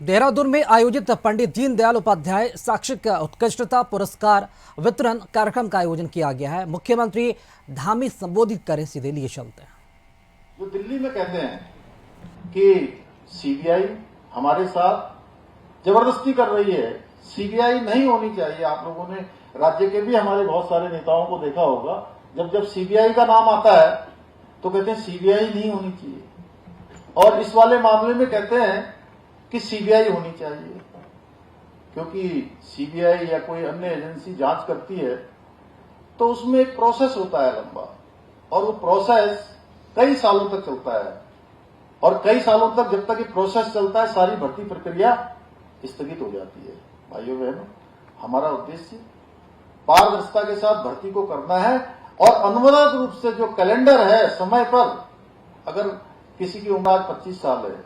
देहरादून में आयोजित पंडित दीनदयाल उपाध्याय शैक्षिक उत्कृष्टता पुरस्कार वितरण कार्यक्रम का आयोजन किया गया है। मुख्यमंत्री धामी संबोधित करें, सीधे लिए चलते हैं। जो दिल्ली में कहते हैं कि सीबीआई हमारे साथ जबरदस्ती कर रही है, सीबीआई नहीं होनी चाहिए। आप लोगों ने राज्य के भी हमारे बहुत सारे नेताओं को देखा होगा, जब सीबीआई का नाम आता है तो कहते हैं सीबीआई नहीं होनी चाहिए, और इस वाले मामले में कहते हैं कि सीबीआई होनी चाहिए, क्योंकि सीबीआई या कोई अन्य एजेंसी जांच करती है तो उसमें एक प्रोसेस होता है लंबा, और वो प्रोसेस कई सालों तक चलता है, और कई सालों तक जब तक ये प्रोसेस चलता है सारी भर्ती प्रक्रिया स्थगित हो जाती है। भाइयों बहनों, हमारा उद्देश्य पारदर्शिता के साथ भर्ती को करना है, और अनवरत रूप से जो कैलेंडर है समय पर, अगर किसी की उम्र आज 25 साल है,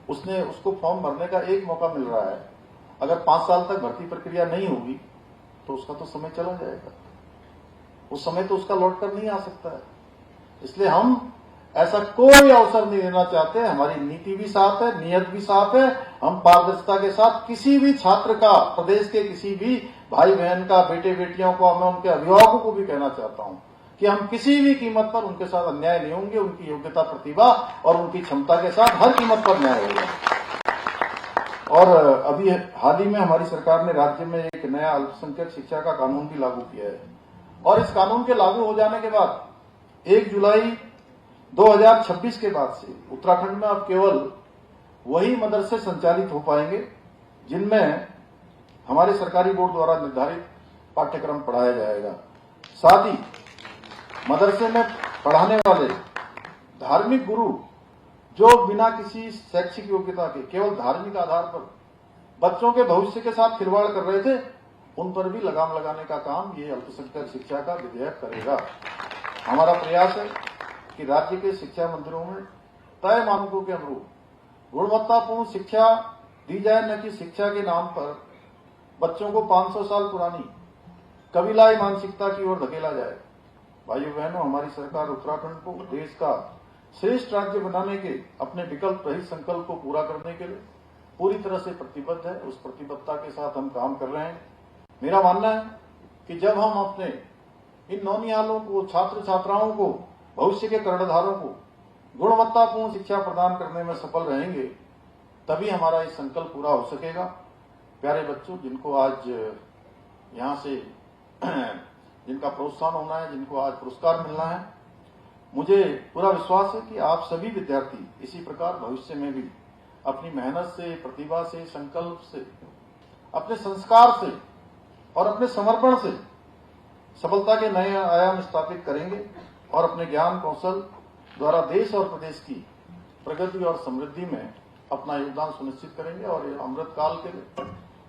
उसको फॉर्म भरने का एक मौका मिल रहा है, अगर 5 साल तक भर्ती प्रक्रिया नहीं होगी तो उसका तो समय चला जाएगा, उस समय तो उसका लौट कर नहीं आ सकता है। इसलिए हम ऐसा कोई अवसर नहीं देना चाहते। हमारी नीति भी साफ है, नियत भी साफ है। हम पारदर्शिता के साथ किसी भी छात्र का, प्रदेश के किसी भी भाई बहन का, बेटे बेटियों को, मैं उनके अभिभावकों को भी कहना चाहता हूं कि हम किसी भी कीमत पर उनके साथ अन्याय नहीं होंगे। उनकी योग्यता, प्रतिभा और उनकी क्षमता के साथ हर कीमत पर न्याय होगा। और अभी हाल ही में हमारी सरकार ने राज्य में एक नया अल्पसंख्यक शिक्षा का कानून भी लागू किया है, और इस कानून के लागू हो जाने के बाद 1 जुलाई 2026 के बाद से उत्तराखंड में अब केवल वही मदरसे संचालित हो पाएंगे जिनमें हमारे सरकारी बोर्ड द्वारा निर्धारित पाठ्यक्रम पढ़ाया जाएगा। साथ ही मदरसे में पढ़ाने वाले धार्मिक गुरु जो बिना किसी शैक्षिक योग्यता के केवल धार्मिक आधार पर बच्चों के भविष्य के साथ खिलवाड़ कर रहे थे, उन पर भी लगाम लगाने का काम ये अल्पसंख्यक शिक्षा का विधेयक करेगा। हमारा प्रयास है कि राज्य के शिक्षा मंदिरों में तय मानकों के अनुरूप गुणवत्तापूर्ण शिक्षा दी जाए, न कि शिक्षा के नाम पर बच्चों को 500 साल पुरानी कबीलाई मानसिकता की ओर धकेला जाए। भाइयों बहनों, हमारी सरकार उत्तराखंड को देश का श्रेष्ठ राज्य बनाने के अपने विकल्प रहित संकल्प को पूरा करने के लिए पूरी तरह से प्रतिबद्ध है। उस प्रतिबद्धता के साथ हम काम कर रहे हैं। मेरा मानना है कि जब हम अपने इन नौनिहालों को, छात्र छात्राओं को, भविष्य के कर्णधारों को गुणवत्तापूर्ण शिक्षा प्रदान करने में सफल रहेंगे, तभी हमारा ये संकल्प पूरा हो सकेगा। प्यारे बच्चों, जिनको आज यहां से जिनका प्रोत्साहन होना है, जिनको आज पुरस्कार मिलना है, मुझे पूरा विश्वास है कि आप सभी विद्यार्थी इसी प्रकार भविष्य में भी अपनी मेहनत से, प्रतिभा से, संकल्प से, अपने संस्कार से और अपने समर्पण से सफलता के नए आयाम स्थापित करेंगे, और अपने ज्ञान कौशल द्वारा देश और प्रदेश की प्रगति और समृद्धि में अपना योगदान सुनिश्चित करेंगे। और ये अमृत काल के लिए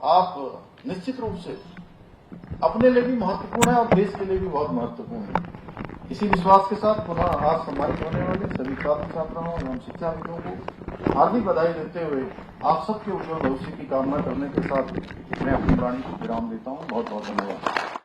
आप निश्चित रूप से अपने लिए भी महत्वपूर्ण है और देश के लिए भी बहुत महत्वपूर्ण है। इसी विश्वास के साथ पुनः आज सम्मानित होने वाले सभी छात्र छात्राओं एवं शिक्षाविदों को हार्दिक बधाई देते हुए आप सबके उज्जवल भविष्य की कामना करने के साथ मैं अपनी वाणी को विराम देता हूं। बहुत बहुत धन्यवाद।